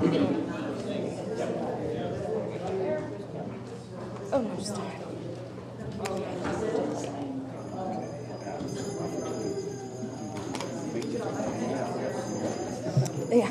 Oh, no, just yeah.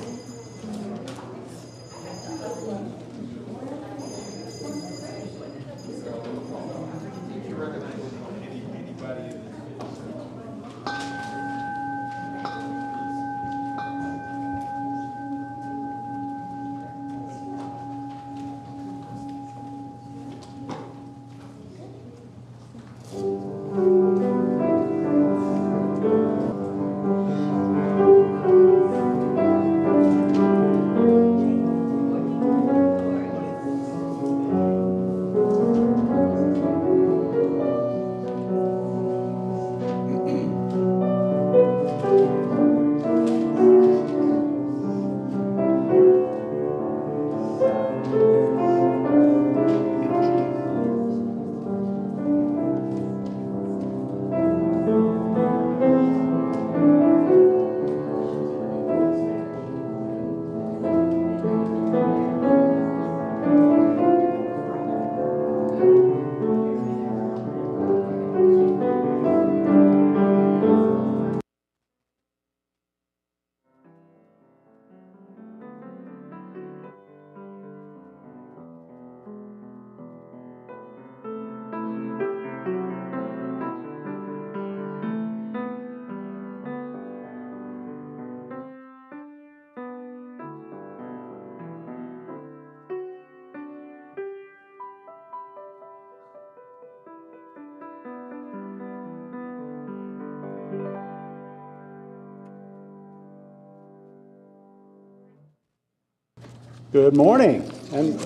Good morning, and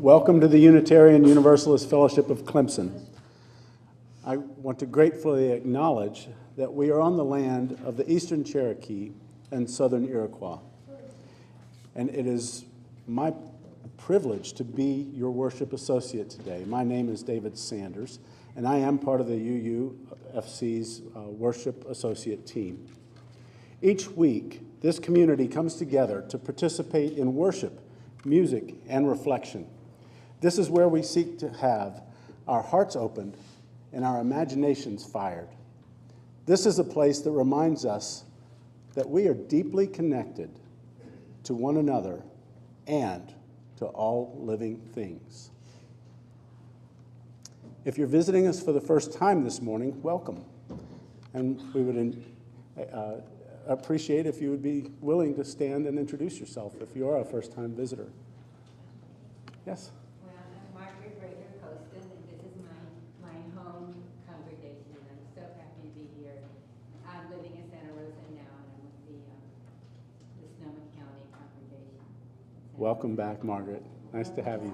welcome to the Unitarian Universalist Fellowship of Clemson. I want to gratefully acknowledge that we are on the land of the Eastern Cherokee and Southern Iroquois. And it is my privilege to be your worship associate today. My name is David Sanders, and I am part of the UUFC's worship associate team. Each week, this community comes together to participate in worship, music, and reflection. This is where we seek to have our hearts opened and our imaginations fired. This is a place that reminds us that we are deeply connected to one another and to all living things. If you're visiting us for the first time this morning, welcome. And we would appreciate if you would be willing to stand and introduce yourself if you are a first-time visitor. Yes? Well, I'm Margaret Rader-Costin, and this is my home congregation. I'm so happy to be here. I'm living in Santa Rosa now, and I'm with the Sonoma County congregation. Welcome back, Margaret. Nice to have you.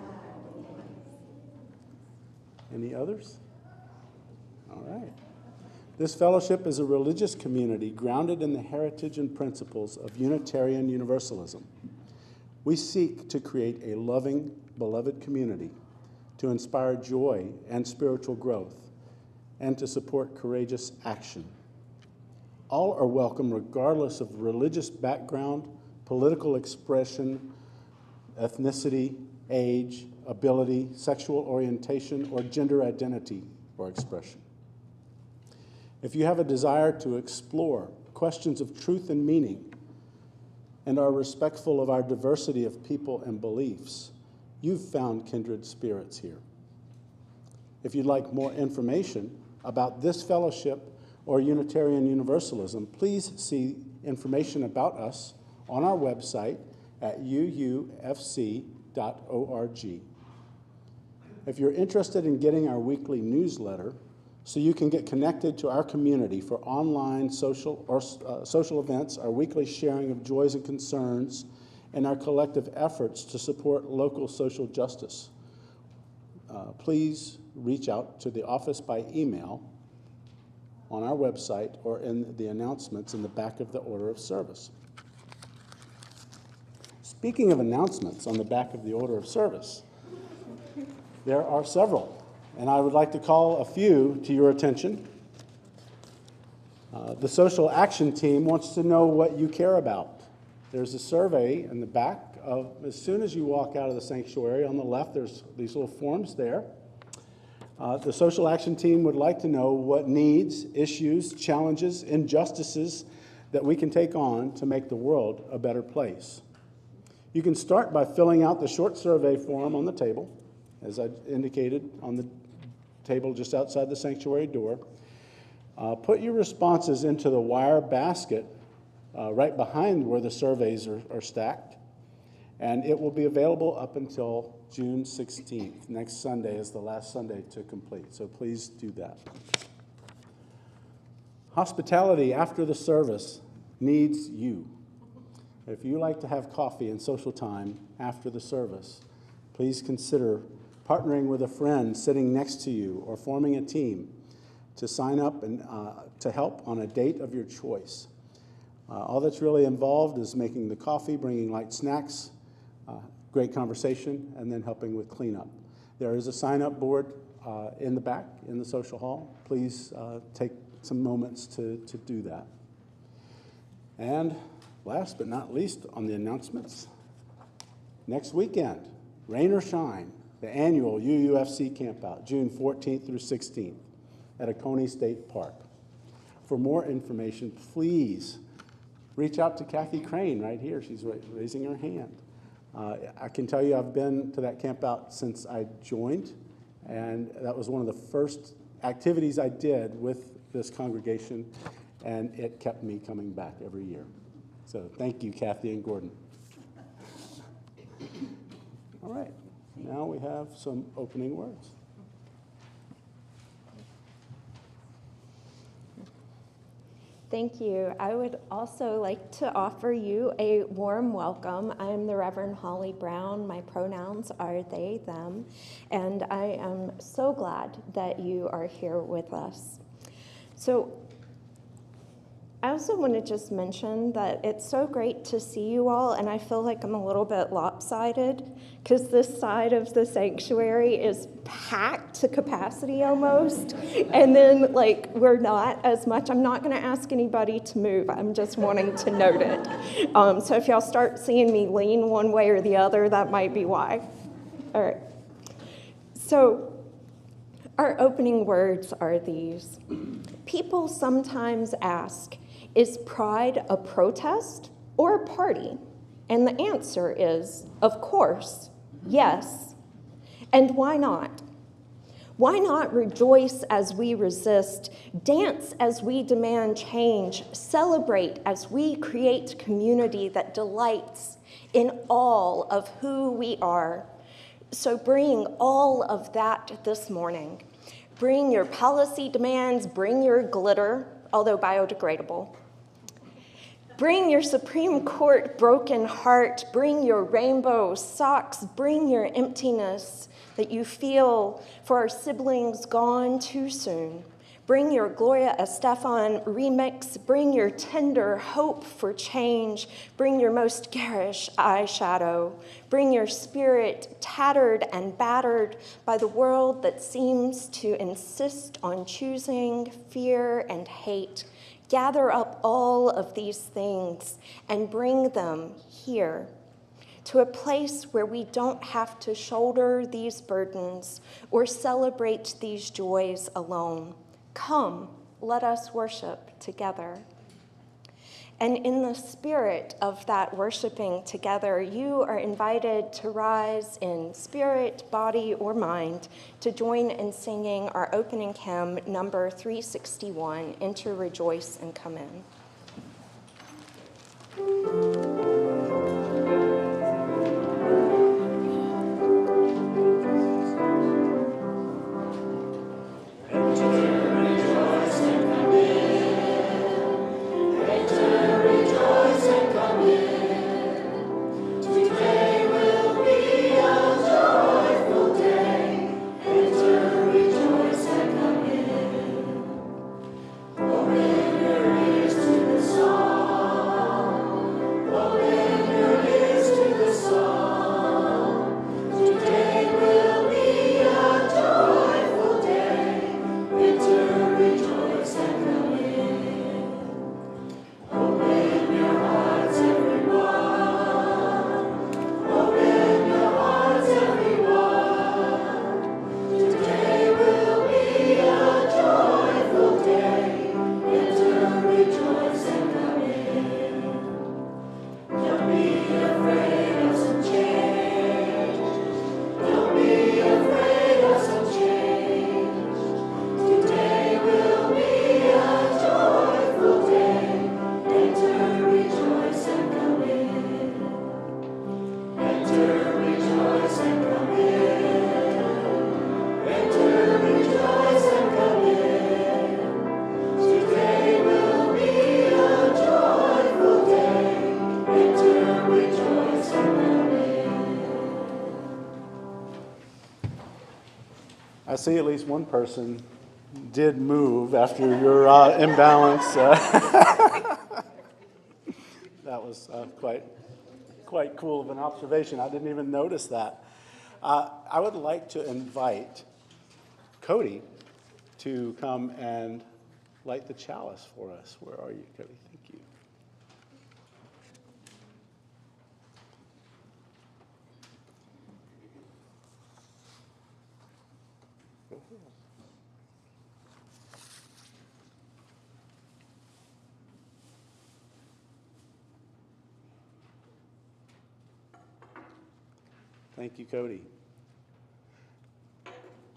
Any others? All right. This fellowship is a religious community grounded in the heritage and principles of Unitarian Universalism. We seek to create a loving, beloved community to inspire joy and spiritual growth and to support courageous action. All are welcome regardless of religious background, political expression, ethnicity, age, ability, sexual orientation, or gender identity or expression. If you have a desire to explore questions of truth and meaning and are respectful of our diversity of people and beliefs, you've found kindred spirits here. If you'd like more information about this fellowship or Unitarian Universalism, please see information about us on our website at uufc.org. If you're interested in getting our weekly newsletter, so you can get connected to our community for online social events, our weekly sharing of joys and concerns, and our collective efforts to support local social justice. Please reach out to the office by email on our website or in the announcements in the back of the order of service. Speaking of announcements on the back of the order of service, there are several. And I would like to call a few to your attention. The social action team wants to know what you care about. there's a survey in the back of, as soon as you walk out of the sanctuary, on the left, there's these little forms there. The social action team would like to know what needs, issues, challenges, injustices that we can take on to make the world a better place. You can start by filling out the short survey form on the table, as I indicated on the table just outside the sanctuary door. Put your responses into the wire basket right behind where the surveys are stacked, and it will be available up until June 16th. Next Sunday is the last Sunday to complete, so please do that. Hospitality after the service needs you. If you like to have coffee and social time after the service, please consider partnering with a friend sitting next to you or forming a team to sign up and to help on a date of your choice. All that's really involved is making the coffee, bringing light snacks, great conversation, and then helping with cleanup. There is a sign-up board in the back in the social hall. Please take some moments to do that. And last but not least on the announcements, next weekend, rain or shine, the annual UUFC campout, June 14th through 16th at Oconee State Park. For more information, please reach out to Kathy Crane right here. She's raising her hand. I can tell you I've been to that campout since I joined, and that was one of the first activities I did with this congregation, and it kept me coming back every year. So thank you, Kathy and Gordon. All right, now we have some opening words. Thank you. I would also like to offer you a warm welcome. I'm the Reverend Holly Brown. My pronouns are they, them, and I am so glad that you are here with us. So I also want to just mention that it's so great to see you all, and I feel like I'm a little bit lopsided because this side of the sanctuary is packed to capacity almost, and then like we're not as much. I'm not going to ask anybody to move. I'm just wanting to note it. So if y'all start seeing me lean one way or the other, that might be why. All right. So our opening words are these. People sometimes ask, is pride a protest or a party? And the answer is, of course, yes. And why not? Why not rejoice as we resist, dance as we demand change, celebrate as we create community that delights in all of who we are? So bring all of that this morning. Bring your policy demands, bring your glitter, although biodegradable. Bring your Supreme Court broken heart, bring your rainbow socks, bring your emptiness that you feel for our siblings gone too soon. Bring your Gloria Estefan remix, bring your tender hope for change, bring your most garish eyeshadow, bring your spirit tattered and battered by the world that seems to insist on choosing fear and hate. Gather up all of these things and bring them here to a place where we don't have to shoulder these burdens or celebrate these joys alone. Come, let us worship together. And in the spirit of that worshiping together, you are invited to rise in spirit, body, or mind to join in singing our opening hymn, number 361, Enter, Rejoice, and Come In. I see at least one person did move after your imbalance. That was quite cool of an observation. I didn't even notice that. I would like to invite Cody to come and light the chalice for us. Where are you, Cody? Thank you. Go ahead. Thank you, Cody.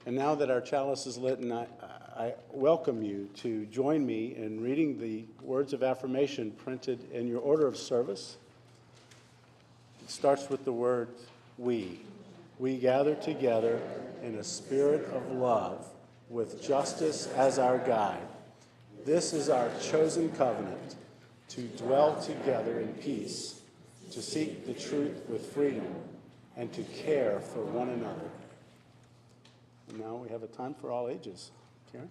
And now that our chalice is lit, and I welcome you to join me in reading the words of affirmation printed in your order of service. It starts with the word we. We gather together in a spirit of love with justice as our guide. This is our chosen covenant to dwell together in peace, to seek the truth with freedom, and to care for one another. And now we have a time for all ages. Karen?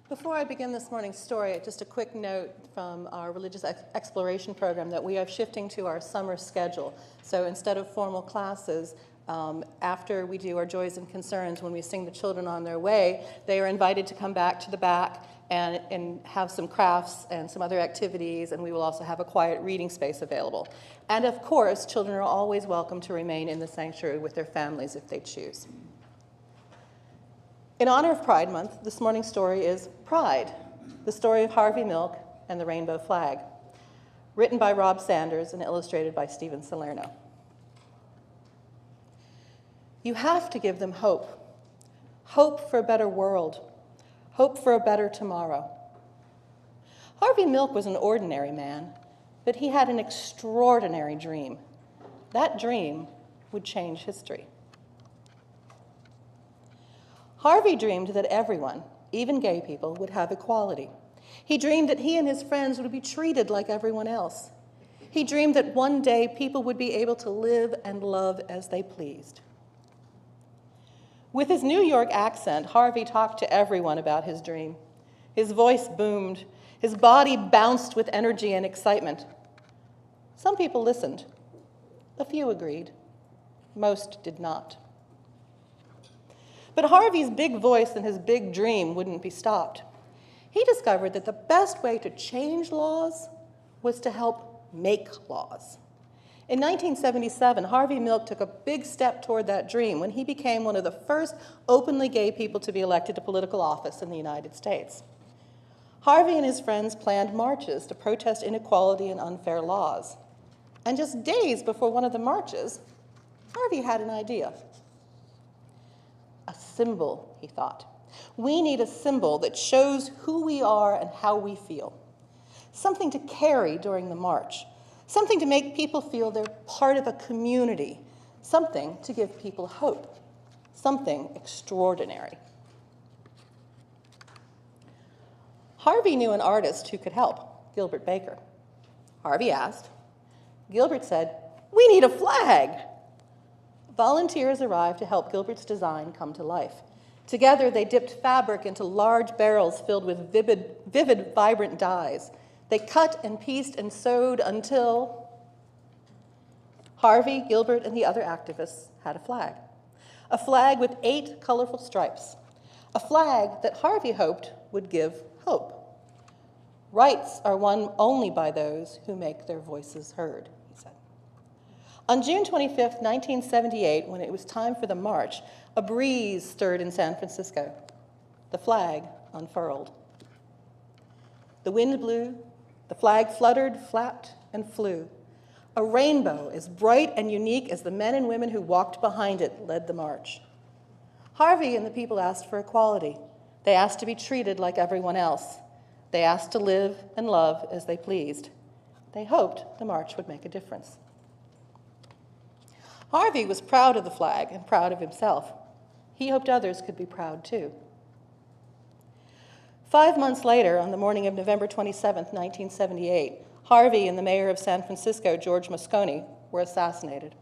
Before I begin this morning's story, just a quick note from our religious exploration program that we are shifting to our summer schedule. So instead of formal classes, after we do our joys and concerns, when we sing the children on their way, they are invited to come back to the back and have some crafts and some other activities, and we will also have a quiet reading space available. And of course, children are always welcome to remain in the sanctuary with their families if they choose. In honor of Pride Month, this morning's story is Pride, the story of Harvey Milk and the rainbow flag, written by Rob Sanders and illustrated by Stephen Salerno. You have to give them hope. Hope for a better world. Hope for a better tomorrow. Harvey Milk was an ordinary man, but he had an extraordinary dream. That dream would change history. Harvey dreamed that everyone, even gay people, would have equality. He dreamed that he and his friends would be treated like everyone else. He dreamed that one day people would be able to live and love as they pleased. With his New York accent, Harvey talked to everyone about his dream. His voice boomed. His body bounced with energy and excitement. Some people listened. A few agreed. Most did not. But Harvey's big voice and his big dream wouldn't be stopped. He discovered that the best way to change laws was to help make laws. In 1977, Harvey Milk took a big step toward that dream when he became one of the first openly gay people to be elected to political office in the United States. Harvey and his friends planned marches to protest inequality and unfair laws. And just days before one of the marches, Harvey had an idea. A symbol, he thought. We need a symbol that shows who we are and how we feel. Something to carry during the march. Something to make people feel they're part of a community. Something to give people hope. Something extraordinary. Harvey knew an artist who could help, Gilbert Baker. Harvey asked. Gilbert said, "We need a flag." Volunteers arrived to help Gilbert's design come to life. Together, they dipped fabric into large barrels filled with vivid, vibrant dyes. They cut and pieced and sewed until Harvey, Gilbert, and the other activists had a flag with 8 colorful stripes, a flag that Harvey hoped would give hope. Rights are won only by those who make their voices heard, he said. On June 25, 1978, when it was time for the march, a breeze stirred in San Francisco. The flag unfurled. The wind blew. The flag fluttered, flapped, and flew. A rainbow as bright and unique as the men and women who walked behind it led the march. Harvey and the people asked for equality. They asked to be treated like everyone else. They asked to live and love as they pleased. They hoped the march would make a difference. Harvey was proud of the flag and proud of himself. He hoped others could be proud too. 5 months later, on the morning of November 27, 1978, Harvey and the mayor of San Francisco, George Moscone, were assassinated.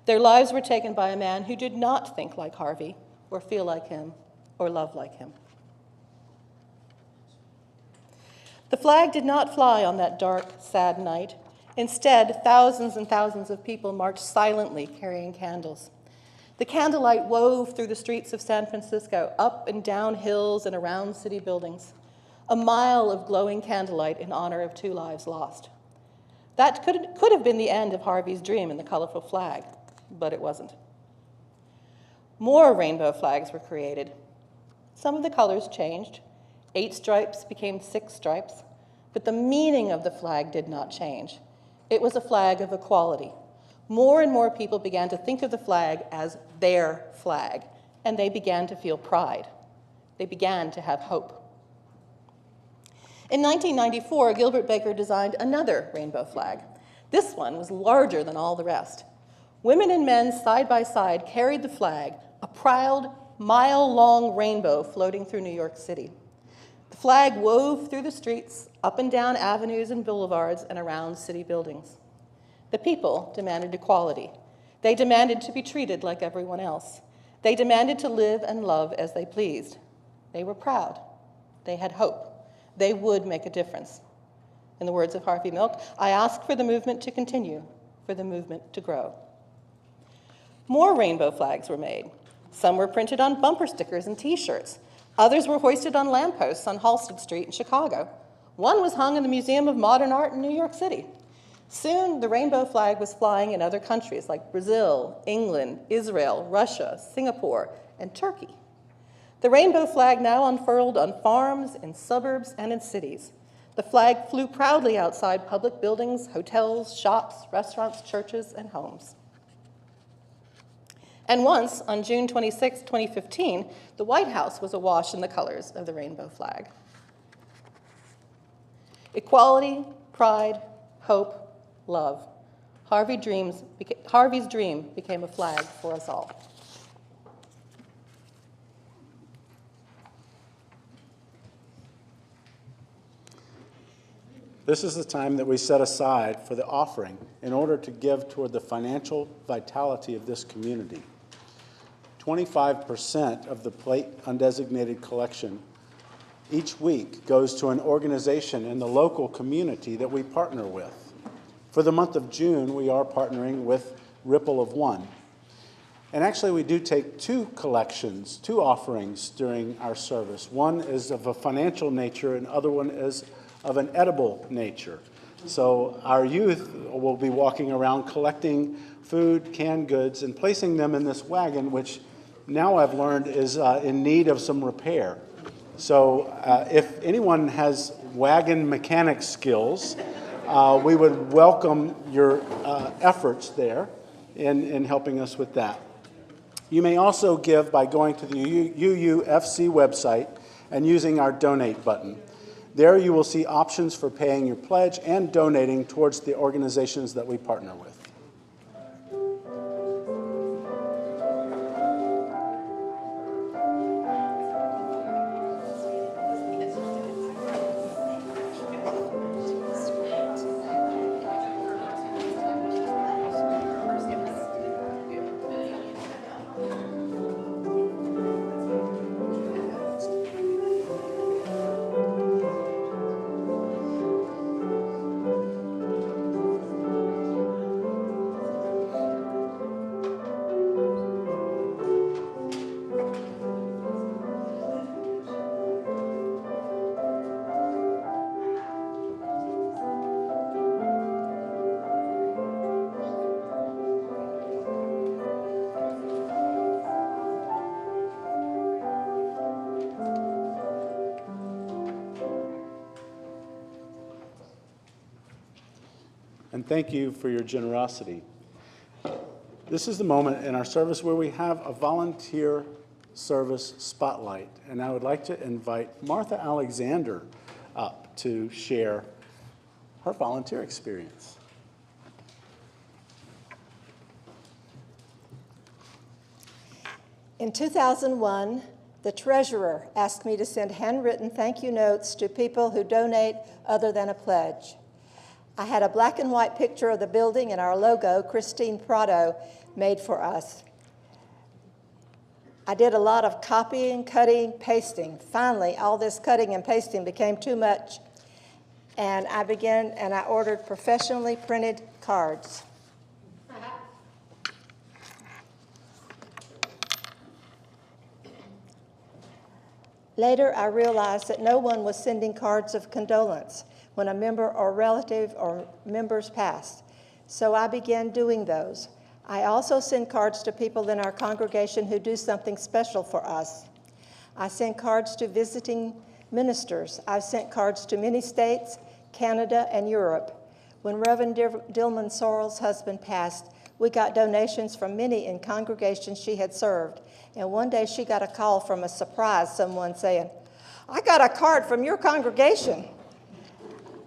Their lives were taken by a man who did not think like Harvey, or feel like him, or love like him. The flag did not fly on that dark, sad night. Instead, thousands and thousands of people marched silently, carrying candles. The candlelight wove through the streets of San Francisco, up and down hills and around city buildings. A mile of glowing candlelight in honor of 2 lives lost. That could have been the end of Harvey's dream in the colorful flag, but it wasn't. More rainbow flags were created. Some of the colors changed. 8 stripes became 6 stripes, but the meaning of the flag did not change. It was a flag of equality. More and more people began to think of the flag as their flag, and they began to feel pride. They began to have hope. In 1994, Gilbert Baker designed another rainbow flag. This one was larger than all the rest. Women and men side by side carried the flag, a proud, mile-long rainbow floating through New York City. The flag wove through the streets, up and down avenues and boulevards, and around city buildings. The people demanded equality. They demanded to be treated like everyone else. They demanded to live and love as they pleased. They were proud. They had hope. They would make a difference. In the words of Harvey Milk, I ask for the movement to continue, for the movement to grow. More rainbow flags were made. Some were printed on bumper stickers and T-shirts. Others were hoisted on lampposts on Halsted Street in Chicago. One was hung in the Museum of Modern Art in New York City. Soon, the rainbow flag was flying in other countries like Brazil, England, Israel, Russia, Singapore, and Turkey. The rainbow flag now unfurled on farms, in suburbs, and in cities. The flag flew proudly outside public buildings, hotels, shops, restaurants, churches, and homes. And once, on June 26, 2015, the White House was awash in the colors of the rainbow flag. Equality, pride, hope, love. Harvey's dream became a flag for us all. This is the time that we set aside for the offering in order to give toward the financial vitality of this community. 25% of the plate undesignated collection each week goes to an organization in the local community that we partner with. For the month of June, we are partnering with Ripple of One. And actually, we do take 2 collections, 2 offerings during our service. One is of a financial nature, and the other one is of an edible nature. So our youth will be walking around collecting food, canned goods, and placing them in this wagon, which now I've learned is in need of some repair. So if anyone has wagon mechanic skills, we would welcome your efforts there in helping us with that. You may also give by going to the UUFC website and using our donate button. There you will see options for paying your pledge and donating towards the organizations that we partner with. And thank you for your generosity. This is the moment in our service where we have a volunteer service spotlight. And I would like to invite Martha Alexander up to share her volunteer experience. In 2001, the treasurer asked me to send handwritten thank you notes to people who donate other than a pledge. I had a black and white picture of the building and our logo, Christine Prado, made for us. I did a lot of copying, cutting, pasting. Finally, all this cutting and pasting became too much, and I ordered professionally printed cards. Later, I realized that no one was sending cards of condolence when a member or relative or members passed, so I began doing those. I also send cards to people in our congregation who do something special for us. I send cards to visiting ministers. I've sent cards to many states, Canada, and Europe. When Reverend Dillman Sorrell's husband passed, we got donations from many in congregations she had served. And one day she got a call from a surprise, someone saying, "I got a card from your congregation."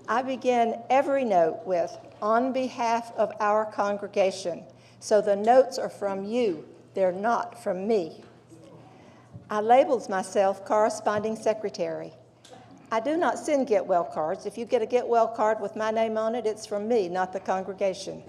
I begin every note with, "On behalf of our congregation." So the notes are from you, they're not from me. I labeled myself corresponding secretary. I do not send get well cards. If you get a get well card with my name on it, it's from me, not the congregation.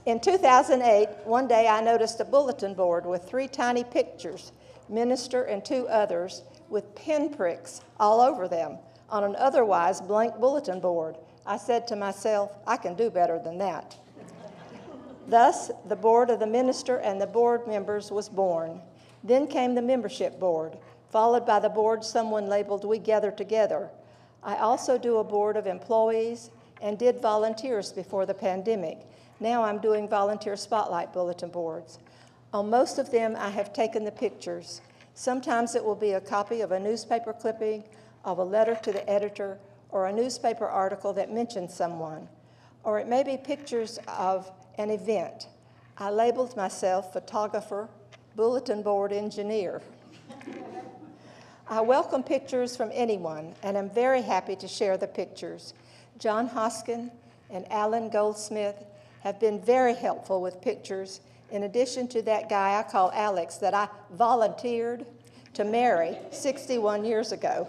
In 2008, one day I noticed a bulletin board with 3 tiny pictures, minister and 2 others, with pinpricks all over them on an otherwise blank bulletin board. I said to myself, I can do better than that. Thus, the board of the minister and the board members was born. Then came the membership board, followed by the board someone labeled We Gather Together. I also do a board of employees and did volunteers before the pandemic. Now I'm doing volunteer spotlight bulletin boards. On most of them, I have taken the pictures. Sometimes it will be a copy of a newspaper clipping, of a letter to the editor, or a newspaper article that mentions someone. Or it may be pictures of an event. I labeled myself photographer, bulletin board engineer. I welcome pictures from anyone, and I'm very happy to share the pictures. John Hoskin and Alan Goldsmith have been very helpful with pictures, in addition to that guy I call Alex that I volunteered to marry 61 years ago.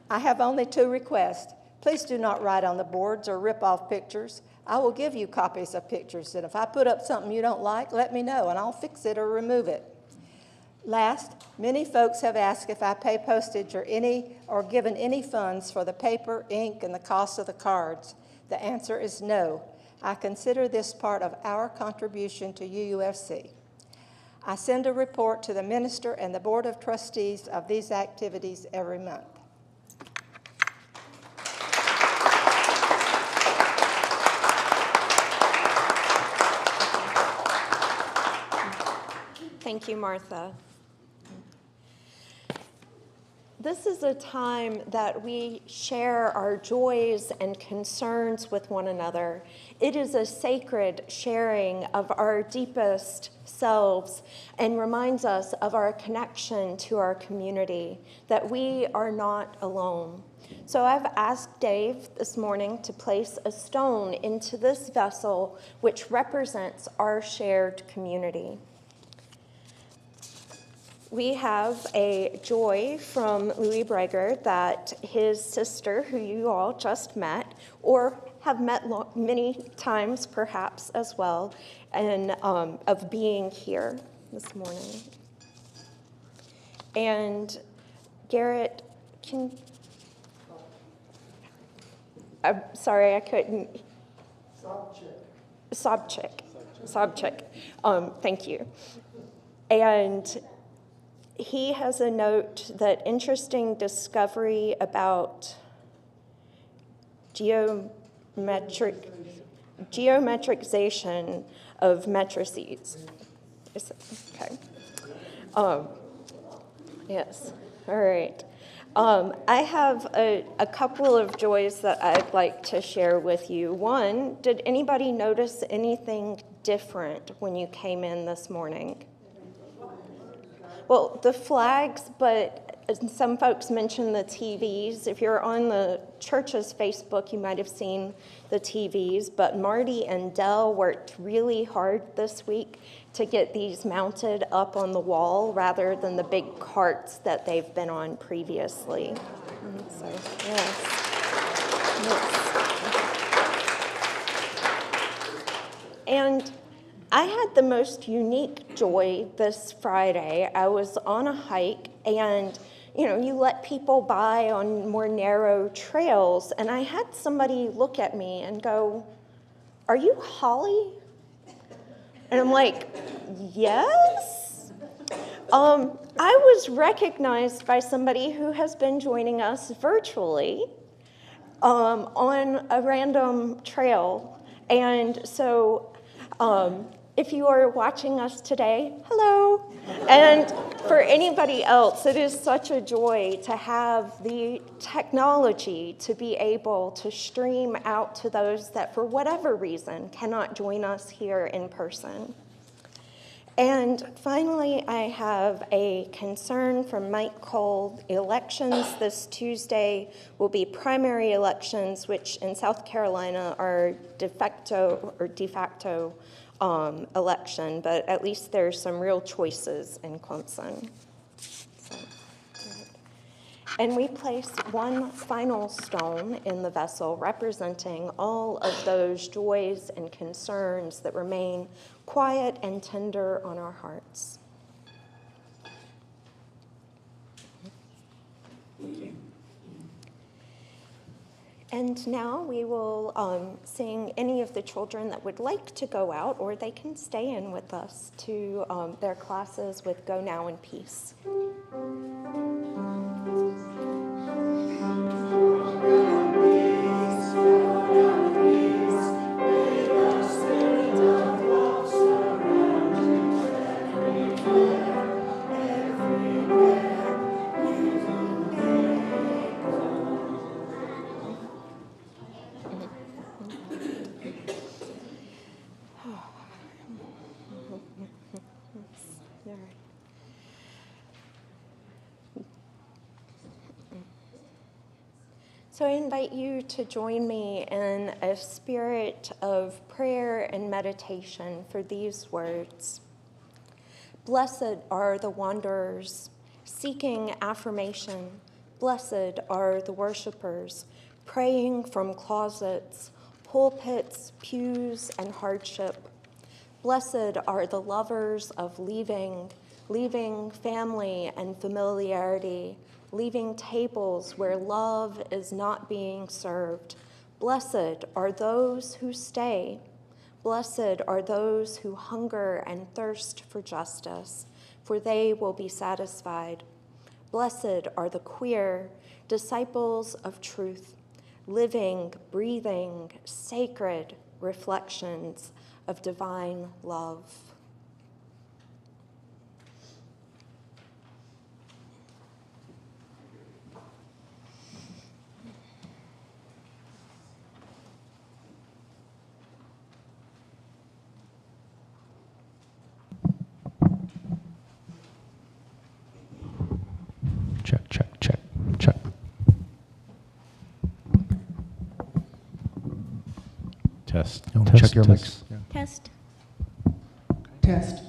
I have only 2 requests. Please do not write on the boards or rip off pictures. I will give you copies of pictures, and if I put up something you don't like, let me know, and I'll fix it or remove it. Last, many folks have asked if I pay postage or given any funds for the paper, ink, and the cost of the cards. The answer is no. I consider this part of our contribution to UUFC. I send a report to the minister and the board of trustees of these activities every month. Thank you, Martha. This is a time that we share our joys and concerns with one another. It is a sacred sharing of our deepest selves and reminds us of our connection to our community, that we are not alone. So I've asked Dave this morning to place a stone into this vessel which represents our shared community. We have a joy from Louis Breger that his sister, who you all just met, or have met many times perhaps as well, and of being here this morning. And Garrett, I'm sorry, I couldn't. Sobchik. Thank you. And he has a note that interesting discovery about geometricization of matrices. Okay. Yes. All right. I have a couple of joys that I'd like to share with you. One, did anybody notice anything different when you came in this morning? Well, the flags, but some folks mentioned the TVs. If you're on the church's Facebook, you might have seen the TVs, but Marty and Dell worked really hard this week to get these mounted up on the wall rather than the big carts that they've been on previously. And so, yes. And I had the most unique joy this Friday. I was on a hike, and you let people by on more narrow trails, and I had somebody look at me and go, "Are you Holly?" And I'm like, "Yes." I was recognized by somebody who has been joining us virtually on a random trail. And so if you are watching us today, hello. And for anybody else, it is such a joy to have the technology to be able to stream out to those that, for whatever reason, cannot join us here in person. And finally, I have a concern from Mike Cole. Elections this Tuesday will be primary elections, which in South Carolina are de facto election, but at least there's some real choices in Clemson. And we place one final stone in the vessel representing all of those joys and concerns that remain quiet and tender on our hearts. And now we will sing any of the children that would like to go out, or they can stay in with us to their classes with Go Now in Peace. So I invite you to join me in a spirit of prayer and meditation for these words. Blessed are the wanderers seeking affirmation. Blessed are the worshipers praying from closets, pulpits, pews, and hardship. Blessed are the lovers of leaving family and familiarity, leaving tables where love is not being served. Blessed are those who stay. Blessed are those who hunger and thirst for justice, for they will be satisfied. Blessed are the queer, disciples of truth, living, breathing, sacred reflections of divine love. Check, check, check, check. Test. No, Test, check your test. mics. Test. Test.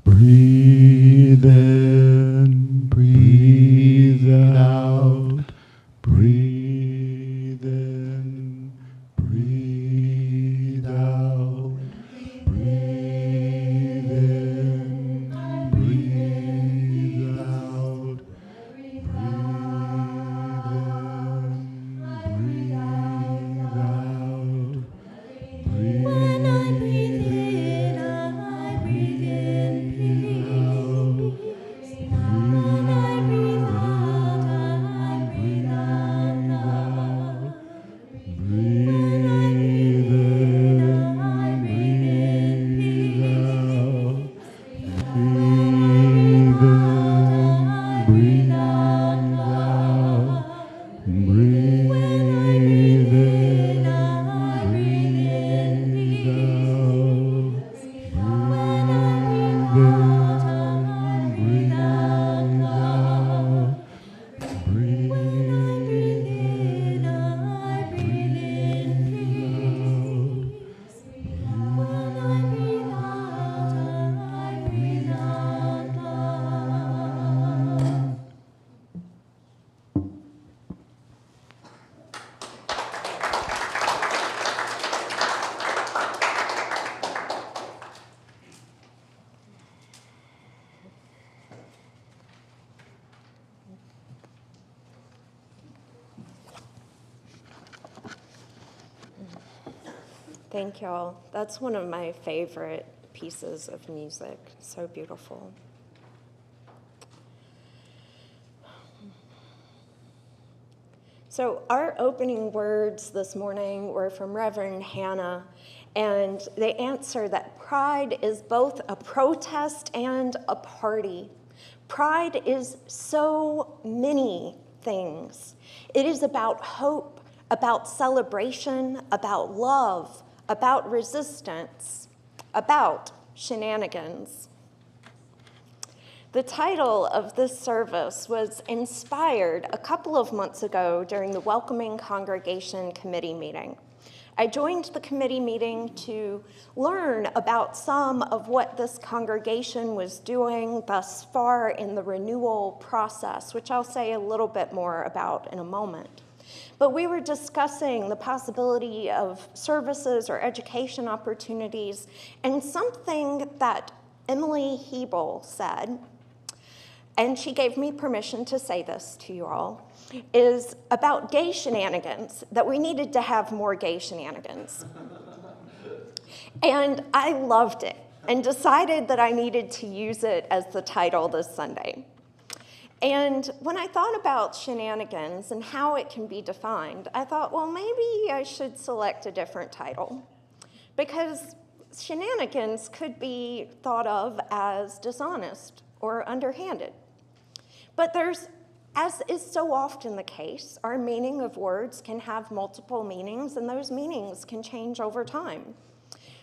Breathe in, breathe out. Breathe in, breathe out. Breathe in, breathe out. Breathe in, breathe Thank y'all. That's one of my favorite pieces of music. So beautiful. So our opening words this morning were from Reverend Hannah, and they answer that pride is both a protest and a party. Pride is so many things. It is about hope, about celebration, about love, about resistance, about shenanigans. The title of this service was inspired a couple of months ago during the Welcoming Congregation Committee meeting. I joined the committee meeting to learn about some of what this congregation was doing thus far in the renewal process, which I'll say a little bit more about in a moment. But we were discussing the possibility of services or education opportunities, and something that Emily Hiebel said, and she gave me permission to say this to you all, is about gay shenanigans, that we needed to have more gay shenanigans. And I loved it and decided that I needed to use it as the title this Sunday. And when I thought about shenanigans and how it can be defined, I thought, well, maybe I should select a different title, because shenanigans could be thought of as dishonest or underhanded. But there's, as is so often the case, our meaning of words can have multiple meanings, and those meanings can change over time.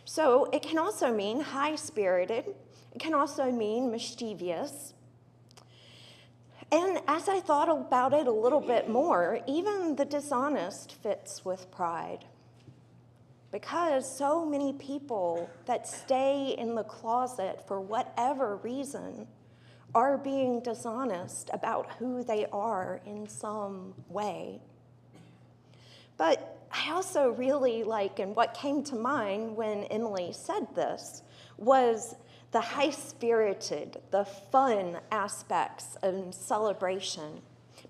So it can also mean high-spirited. It can also mean mischievous. And as I thought about it a little bit more, even the dishonest fits with pride. Because so many people that stay in the closet for whatever reason are being dishonest about who they are in some way. But I also really like, and what came to mind when Emily said this, was the high-spirited, the fun aspects of celebration,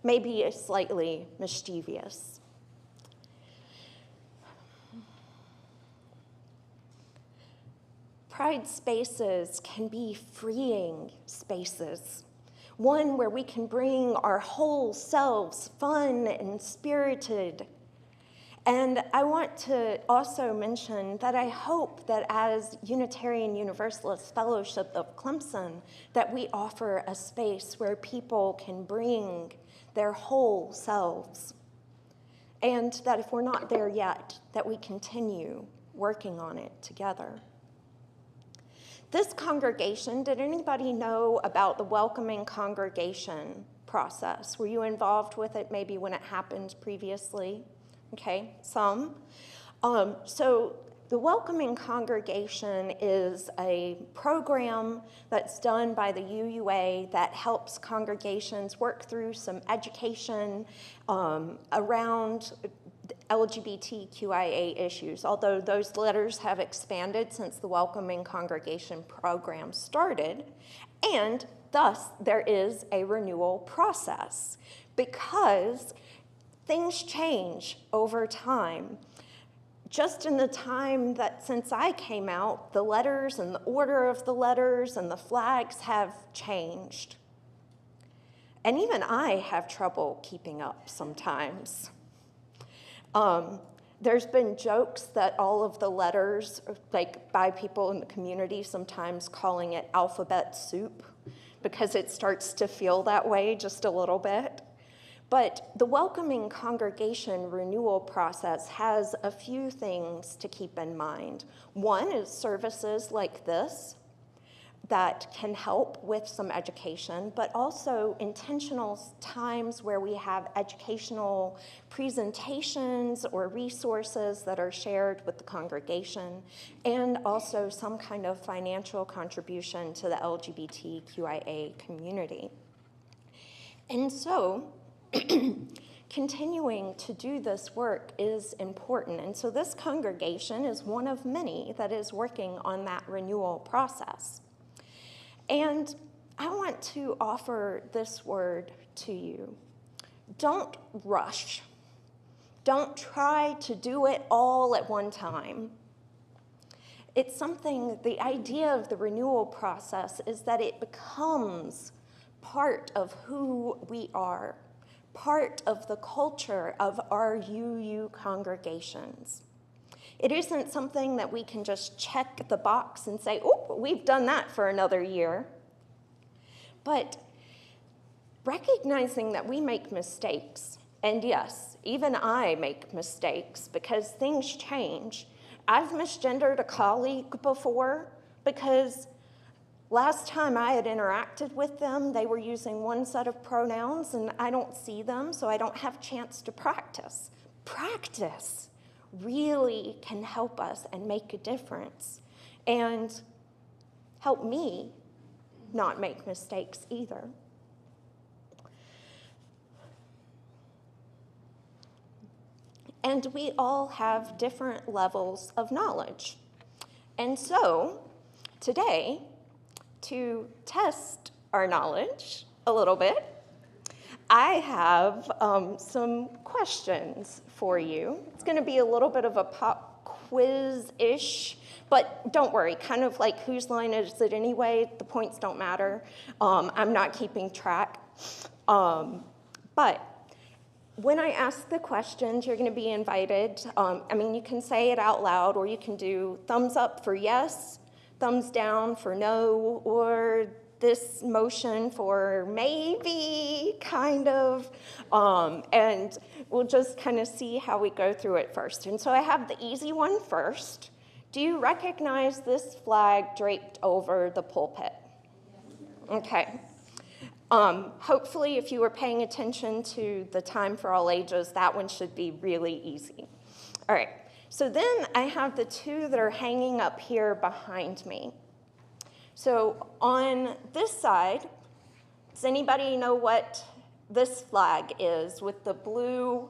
maybe slightly mischievous. Pride spaces can be freeing spaces, one where we can bring our whole selves, fun and spirited. And I want to also mention that I hope that as Unitarian Universalist Fellowship of Clemson, that we offer a space where people can bring their whole selves. And that if we're not there yet, that we continue working on it together. This congregation, did anybody know about the welcoming congregation process? Were you involved with it maybe when it happened previously? Okay, some. So the welcoming congregation is a program that's done by the UUA that helps congregations work through some education around LGBTQIA issues, although those letters have expanded since the Welcoming Congregation program started, and thus there is a renewal process because things change over time. Just in the time that since I came out, the letters and the order of the letters and the flags have changed. And even I have trouble keeping up sometimes. There's been jokes that all of the letters, like by people in the community, sometimes calling it alphabet soup because it starts to feel that way just a little bit. But the welcoming congregation renewal process has a few things to keep in mind. One is services like this that can help with some education, but also intentional times where we have educational presentations or resources that are shared with the congregation, and also some kind of financial contribution to the LGBTQIA community. And so, continuing to do this work is important. And so this congregation is one of many that is working on that renewal process. And I want to offer this word to you. Don't rush. Don't try to do it all at one time. It's something, the idea of the renewal process is that it becomes part of who we are, part of the culture of our UU congregations. It isn't something that we can just check the box and say, oh, we've done that for another year. But recognizing that we make mistakes, and yes, even I make mistakes because things change. I've misgendered a colleague before because last time I had interacted with them, they were using one set of pronouns and I don't see them, so I don't have a chance to practice. Practice really can help us and make a difference and help me not make mistakes either. And we all have different levels of knowledge. And so today, to test our knowledge a little bit, I have some questions for you. It's going to be a little bit of a pop quiz-ish, but don't worry, kind of like whose line is it anyway? The points don't matter. I'm not keeping track. But when I ask the questions, you're going to be invited. You can say it out loud, or you can do thumbs up for yes, thumbs down for no, or this motion for maybe, kind of, and we'll just kind of see how we go through it first. And so I have the easy one first. Do you recognize this flag draped over the pulpit? Okay. Hopefully, if you were paying attention to the Time for All Ages, that one should be really easy. All right. So then I have the two that are hanging up here behind me. So on this side, does anybody know what this flag is with the blue,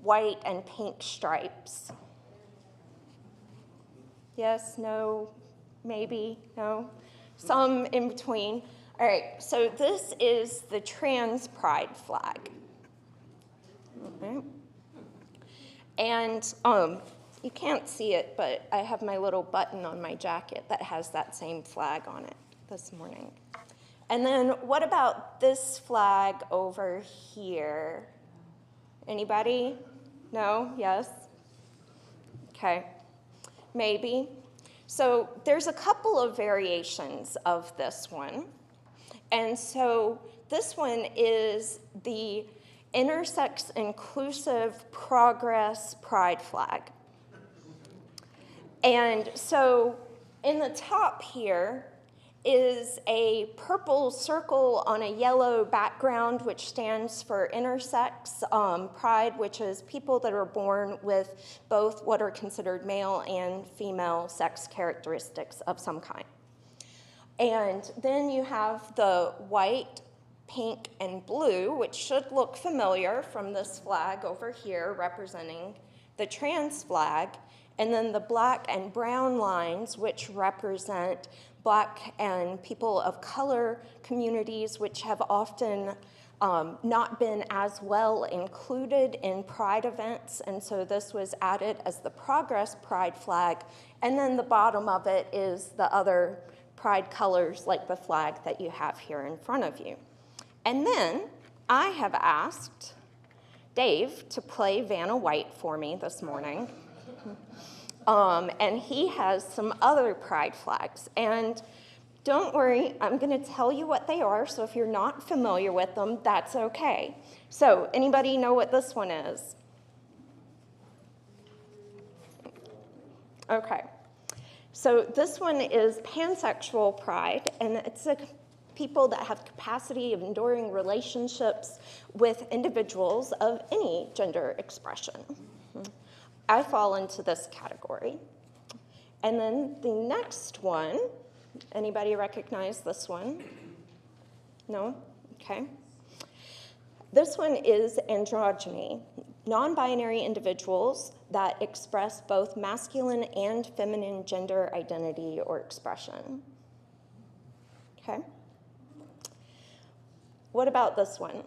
white, and pink stripes? Yes, no, maybe, no, some in between. All right, so this is the trans pride flag. Okay. And you can't see it, but I have my little button on my jacket that has that same flag on it this morning. And then what about this flag over here? Anybody? No? Yes? Okay. Maybe. So there's a couple of variations of this one. And so this one is the intersex inclusive progress pride flag. And so in the top here is a purple circle on a yellow background, which stands for intersex pride, which is people that are born with both what are considered male and female sex characteristics of some kind. And then you have the white, pink, and blue, which should look familiar from this flag over here representing the trans flag, and then the black and brown lines, which represent Black and people of color communities, which have often not been as well included in pride events, and so this was added as the Progress Pride flag, and then the bottom of it is the other pride colors like the flag that you have here in front of you. And then I have asked Dave to play Vanna White for me this morning. And he has some other pride flags. And don't worry, I'm going to tell you what they are, so if you're not familiar with them, that's okay. So anybody know what this one is? Okay. So this one is pansexual pride, and it's people that have capacity of enduring relationships with individuals of any gender expression. I fall into this category. And then the next one, anybody recognize this one? No? Okay. This one is androgyny, non-binary individuals that express both masculine and feminine gender identity or expression. Okay. What about this one?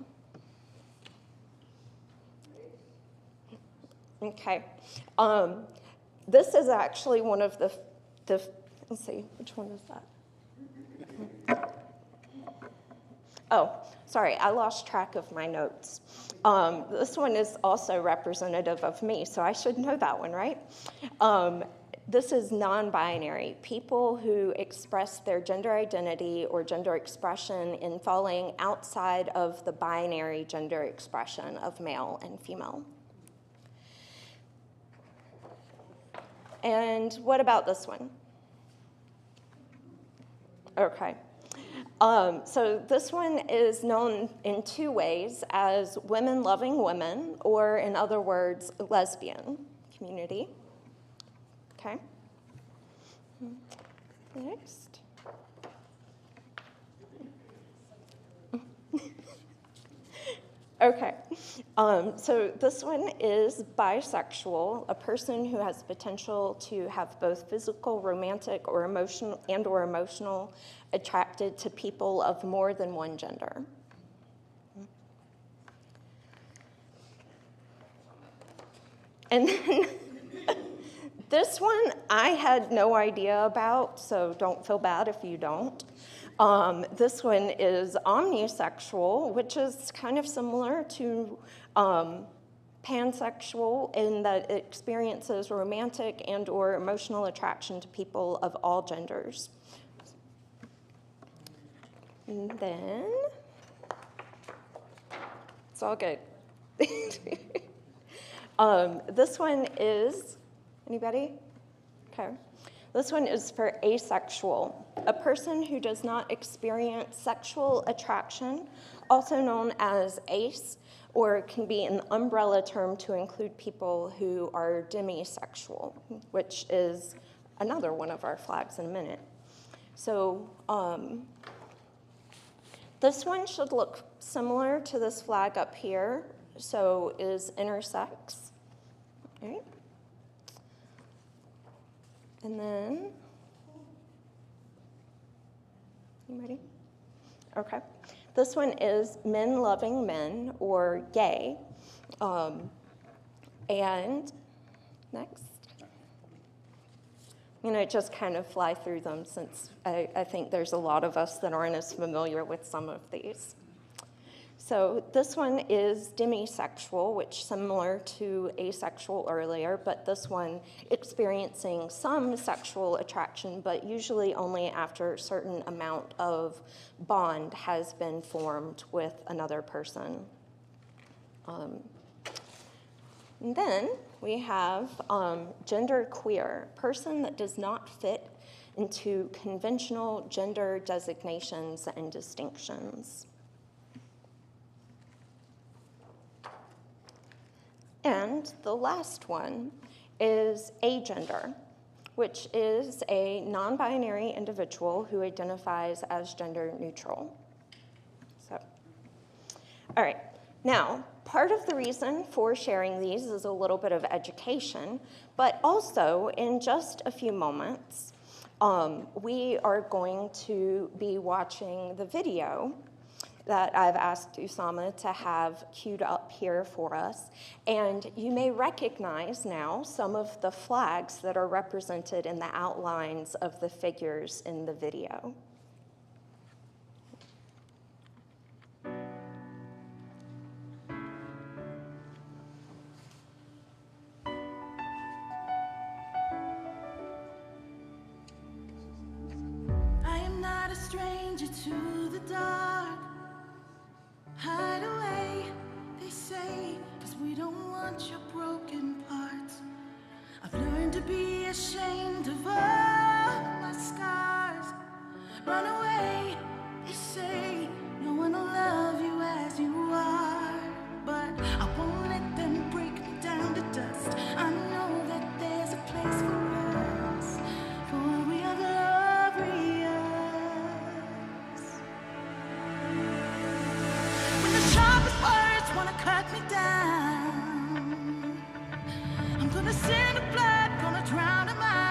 Okay. This is actually one of the let's see, which one is that? Oh, sorry, I lost track of my notes. This one is also representative of me, so I should know that one, right? This is non-binary, people who express their gender identity or gender expression in falling outside of the binary gender expression of male and female. And what about this one? Okay. So this one is known in two ways as women loving women, or in other words, lesbian community. Okay. Next. Okay. So this one is bisexual, a person who has potential to have both physical, romantic, or emotional attracted to people of more than one gender. And then this one I had no idea about, so don't feel bad if you don't. This one is omnisexual, which is kind of similar to pansexual in that it experiences romantic and or emotional attraction to people of all genders. And then, it's all good. This one is, anybody? Okay. This one is for asexual, a person who does not experience sexual attraction, also known as ace, or it can be an umbrella term to include people who are demisexual, which is another one of our flags in a minute. So this one should look similar to this flag up here, so is intersex. All right. And then, you ready? Okay. This one is men loving men, or gay. And next. I'm going to just kind of fly through them since I think there's a lot of us that aren't as familiar with some of these. So this one is demisexual, which is similar to asexual earlier, but this one experiencing some sexual attraction, but usually only after a certain amount of bond has been formed with another person. And then we have gender queer, person that does not fit into conventional gender designations and distinctions. And the last one is agender, which is a non-binary individual who identifies as gender neutral. So, all right. Now, part of the reason for sharing these is a little bit of education, but also in just a few moments, we are going to be watching the video that I've asked Usama to have queued up here for us. And you may recognize now some of the flags that are represented in the outlines of the figures in the video. I am not a stranger to the dark. Hide away, they say, 'cause we don't want your broken parts. I've learned to be ashamed of all my scars. Run away, they say, no one will love you as you are. But I won't let them break me down to dust. I know that there's a place for us, for we are glorious. Words wanna cut me down. I'm gonna send the blood, gonna drown in my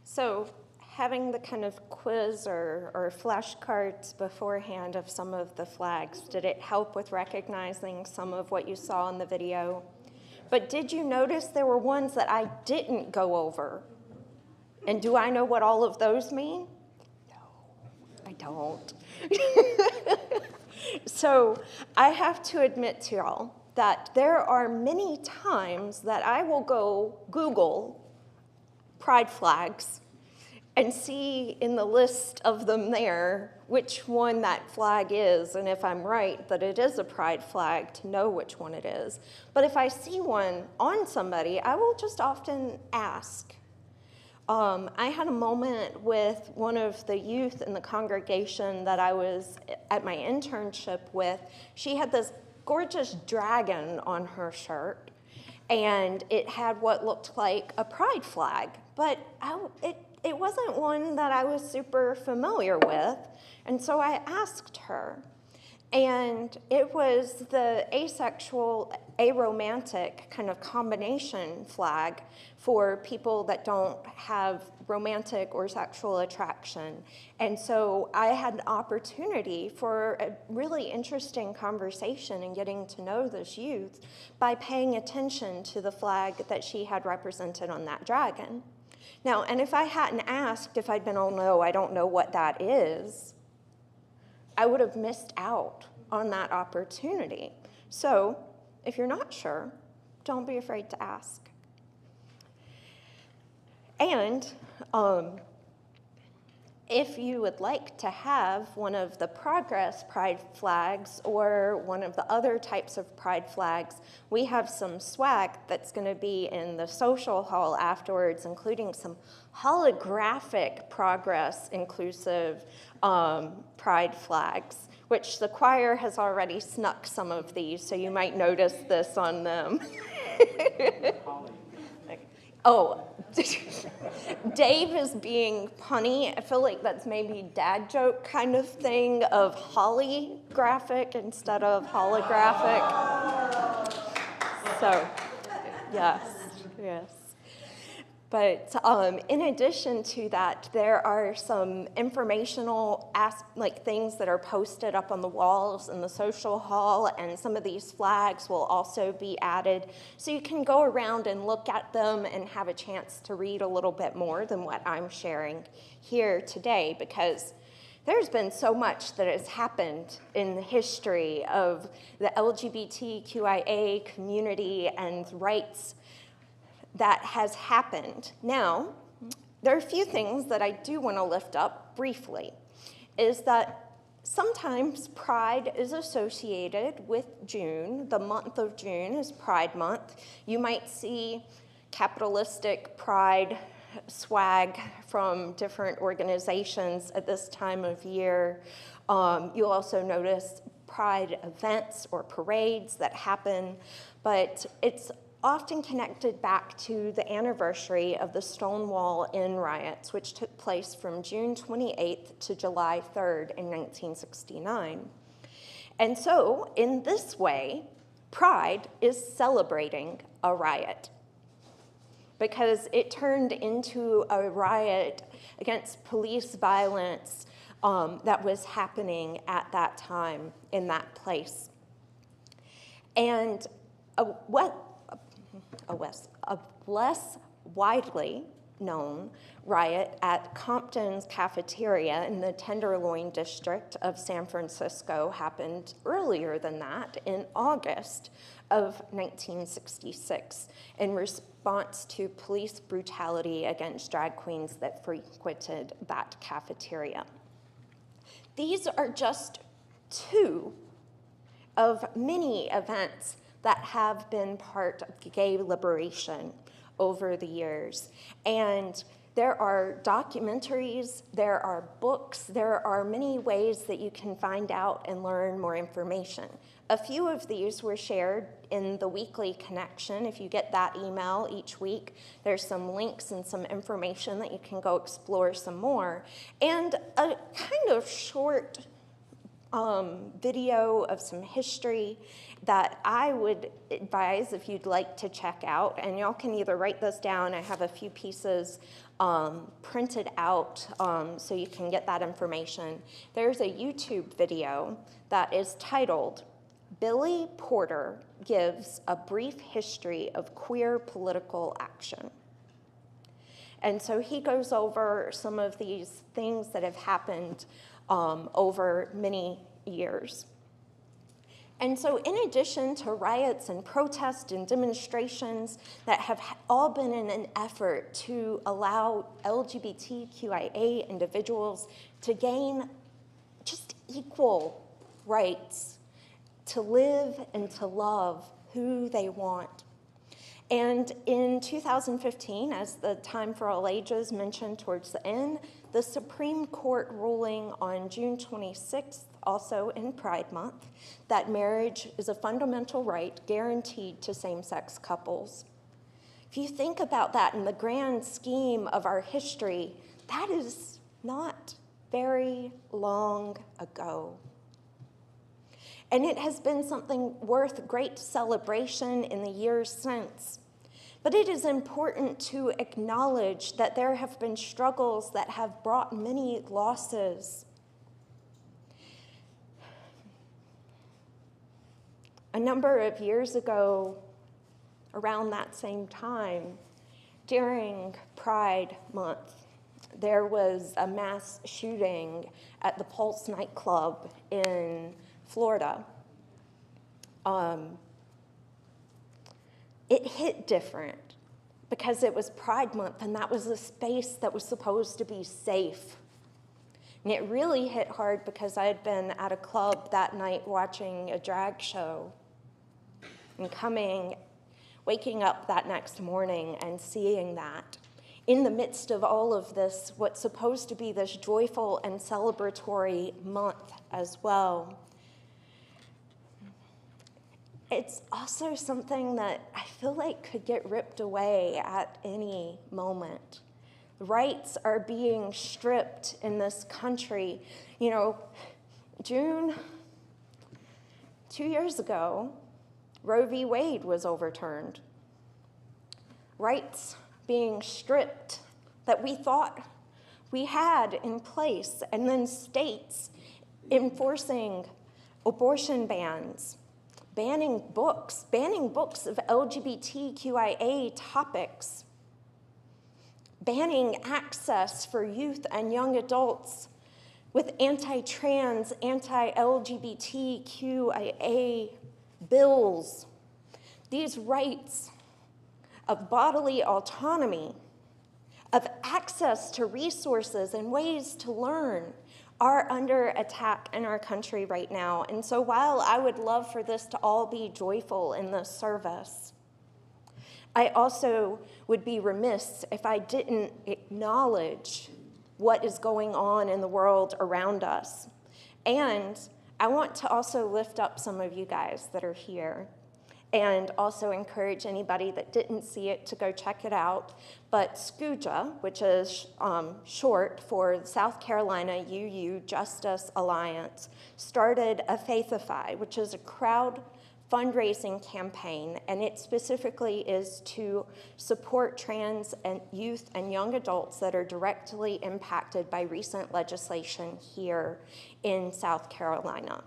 So having the kind of quiz or flashcards beforehand of some of the flags, did it help with recognizing some of what you saw in the video? But did you notice there were ones that I didn't go over? And do I know what all of those mean? No, I don't. So I have to admit to y'all that there are many times that I will go Google pride flags and see in the list of them there which one that flag is, and if I'm right that it is a pride flag, to know which one it is. But if I see one on somebody, I will just often ask. I had a moment with one of the youth in the congregation that I was at my internship with. She had this gorgeous dragon on her shirt, and it had what looked like a pride flag, but it wasn't one that I was super familiar with, and so I asked her. And it was the asexual, aromantic kind of combination flag for people that don't have romantic or sexual attraction. And so I had an opportunity for a really interesting conversation and getting to know this youth by paying attention to the flag that she had represented on that dragon. Now, and if I hadn't asked, if I'd been, oh no, I don't know what that is, I would have missed out on that opportunity. So if you're not sure, don't be afraid to ask. And if you would like to have one of the Progress Pride flags or one of the other types of Pride flags, we have some swag that's going to be in the social hall afterwards, including some holographic Progress inclusive Pride flags, which the choir has already snuck some of these, so you might notice this on them. Oh, Dave is being punny. I feel like that's maybe dad joke kind of thing of holographic instead of holographic. So, yes. But in addition to that, there are some informational things that are posted up on the walls in the social hall, and some of these flags will also be added. So you can go around and look at them and have a chance to read a little bit more than what I'm sharing here today, because there's been so much that has happened in the history of the LGBTQIA community and rights that has happened. Now, there are a few things that I do want to lift up briefly, is that sometimes Pride is associated with June. The month of June is Pride Month. You might see capitalistic Pride swag from different organizations at this time of year. You'll also notice Pride events or parades that happen, but it's often connected back to the anniversary of the Stonewall Inn riots, which took place from June 28th to July 3rd in 1969. And so, in this way, Pride is celebrating a riot, because it turned into a riot against police violence that was happening at that time in that place. And a less widely known riot at Compton's cafeteria in the Tenderloin district of San Francisco happened earlier than that, in August of 1966, in response to police brutality against drag queens that frequented that cafeteria. These are just two of many events that have been part of gay liberation over the years. And there are documentaries, there are books, there are many ways that you can find out and learn more information. A few of these were shared in the weekly connection. If you get that email each week, there's some links and some information that you can go explore some more. And a kind of short video of some history that I would advise if you'd like to check out. And y'all can either write this down. I have a few pieces printed out so you can get that information. There's a YouTube video that is titled, Billy Porter Gives a Brief History of Queer Political Action. And so he goes over some of these things that have happened over many years. And so in addition to riots and protests and demonstrations that have all been in an effort to allow LGBTQIA individuals to gain just equal rights to live and to love who they want. And in 2015, as the Time for All Ages mentioned towards the end, the Supreme Court ruling on June 26th, also in Pride Month, that marriage is a fundamental right guaranteed to same-sex couples. If you think about that in the grand scheme of our history, that is not very long ago. And it has been something worth great celebration in the years since. But it is important to acknowledge that there have been struggles that have brought many losses. A number of years ago, around that same time, during Pride Month, there was a mass shooting at the Pulse nightclub in Florida. It hit different because it was Pride Month and that was a space that was supposed to be safe. And it really hit hard because I had been at a club that night watching a drag show and waking up that next morning and seeing that. In the midst of all of this, what's supposed to be this joyful and celebratory month as well, it's also something that I feel like could get ripped away at any moment. Rights are being stripped in this country. You know, June, 2 years ago, Roe v. Wade was overturned. Rights being stripped that we thought we had in place, and then states enforcing abortion bans, banning books of LGBTQIA topics, banning access for youth and young adults with anti-trans, anti-LGBTQIA bills. These rights of bodily autonomy, of access to resources and ways to learn are under attack in our country right now. And so while I would love for this to all be joyful in this service, I also would be remiss if I didn't acknowledge what is going on in the world around us. And I want to also lift up some of you guys that are here and also encourage anybody that didn't see it to go check it out. But SCUJA, which is short for South Carolina UU Justice Alliance, started a Faithify, which is a crowd fundraising campaign, and it specifically is to support trans and youth and young adults that are directly impacted by recent legislation here in South Carolina.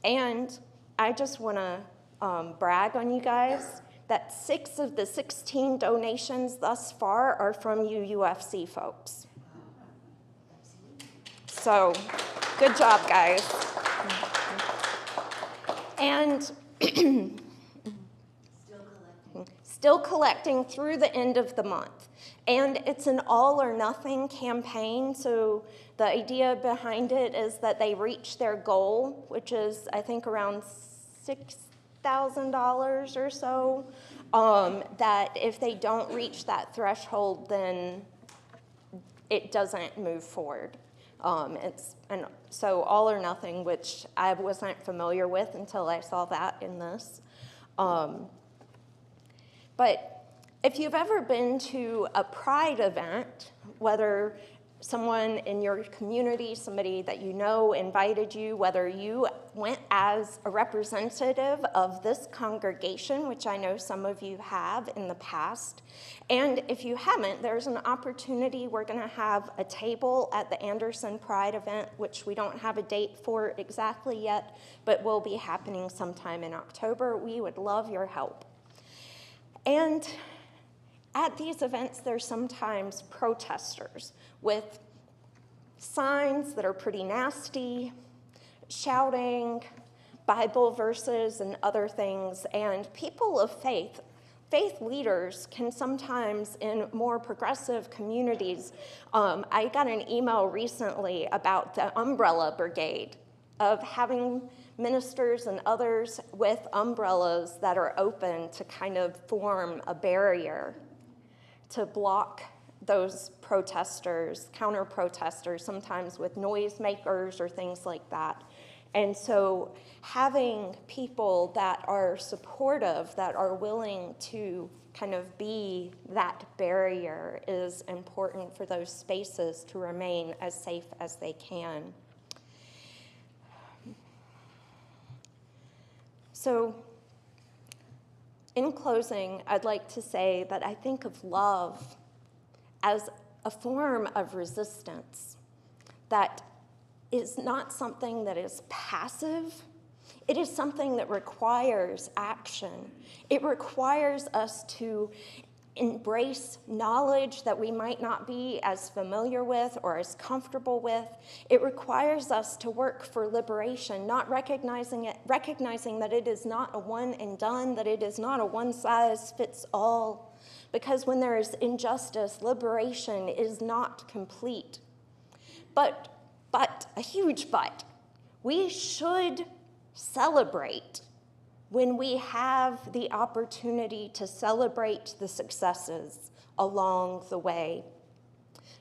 And I just want to brag on you guys that 6 of the 16 donations thus far are from UUFC folks. So, good job, guys. And still collecting through the end of the month. And it's an all or nothing campaign, so the idea behind it is that they reach their goal, which is, I think, around $6,000 or so, that if they don't reach that threshold, then it doesn't move forward. So all or nothing, which I wasn't familiar with until I saw that in this. But if you've ever been to a pride event, whether someone in your community, somebody that you know invited you, whether you went as a representative of this congregation, which I know some of you have in the past, and if you haven't, there's an opportunity. We're going to have a table at the Anderson Pride event, which we don't have a date for exactly yet, but will be happening sometime in October. We would love your help. And at these events, there's sometimes protesters with signs that are pretty nasty, shouting Bible verses and other things. And people of faith, faith leaders can sometimes, in more progressive communities, I got an email recently about the umbrella brigade of having ministers and others with umbrellas that are open to kind of form a barrier to block those protesters, counter-protesters, sometimes with noisemakers or things like that. And so having people that are supportive, that are willing to kind of be that barrier is important for those spaces to remain as safe as they can. So, in closing, I'd like to say that I think of love as a form of resistance that is not something that is passive. It is something that requires action. It requires us to embrace knowledge that we might not be as familiar with or as comfortable with. It requires us to work for liberation, not recognizing that it is not a one and done, that it is not a one size fits all. Because when there is injustice, liberation is not complete. But, a huge but, we should celebrate when we have the opportunity to celebrate the successes along the way,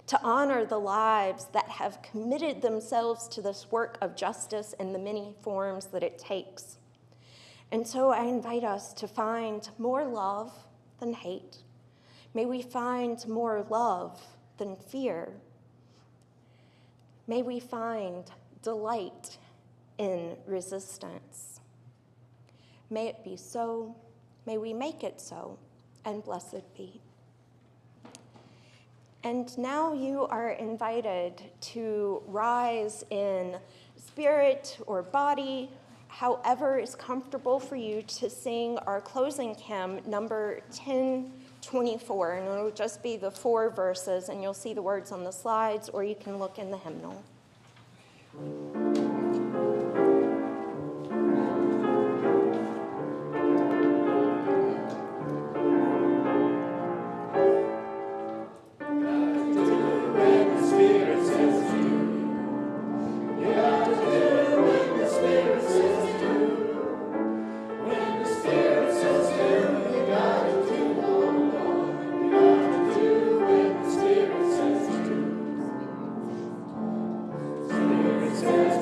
to honor the lives that have committed themselves to this work of justice in the many forms that it takes. And so I invite us to find more love than hate. May we find more love than fear. May we find delight in resistance. May it be so, may we make it so, and blessed be. And now you are invited to rise in spirit or body, however is comfortable for you, to sing our closing hymn, number 1024, and it'll just be the 4 verses, and you'll see the words on the slides, or you can look in the hymnal. Says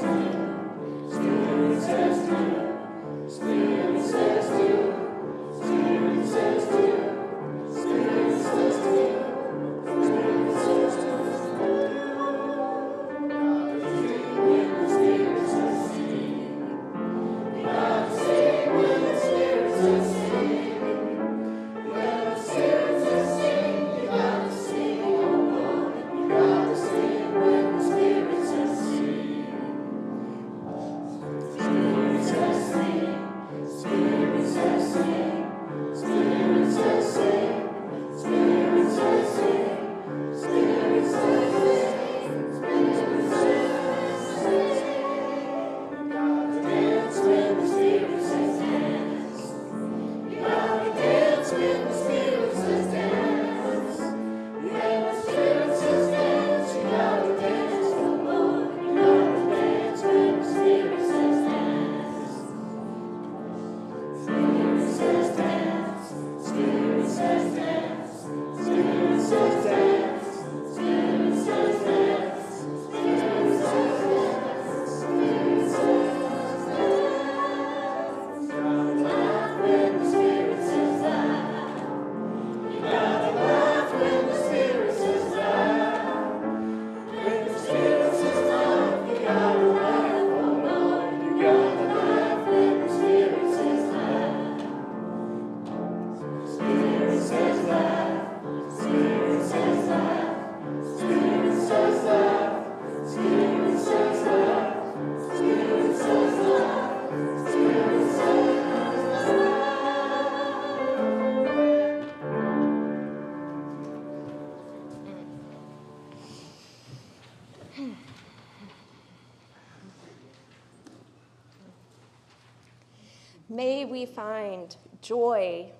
May we find joy.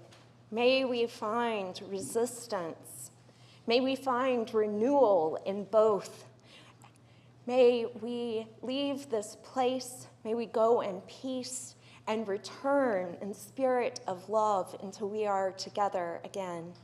May we find resistance. May we find renewal in both. May we leave this place, may we go in peace and return in spirit of love until we are together again.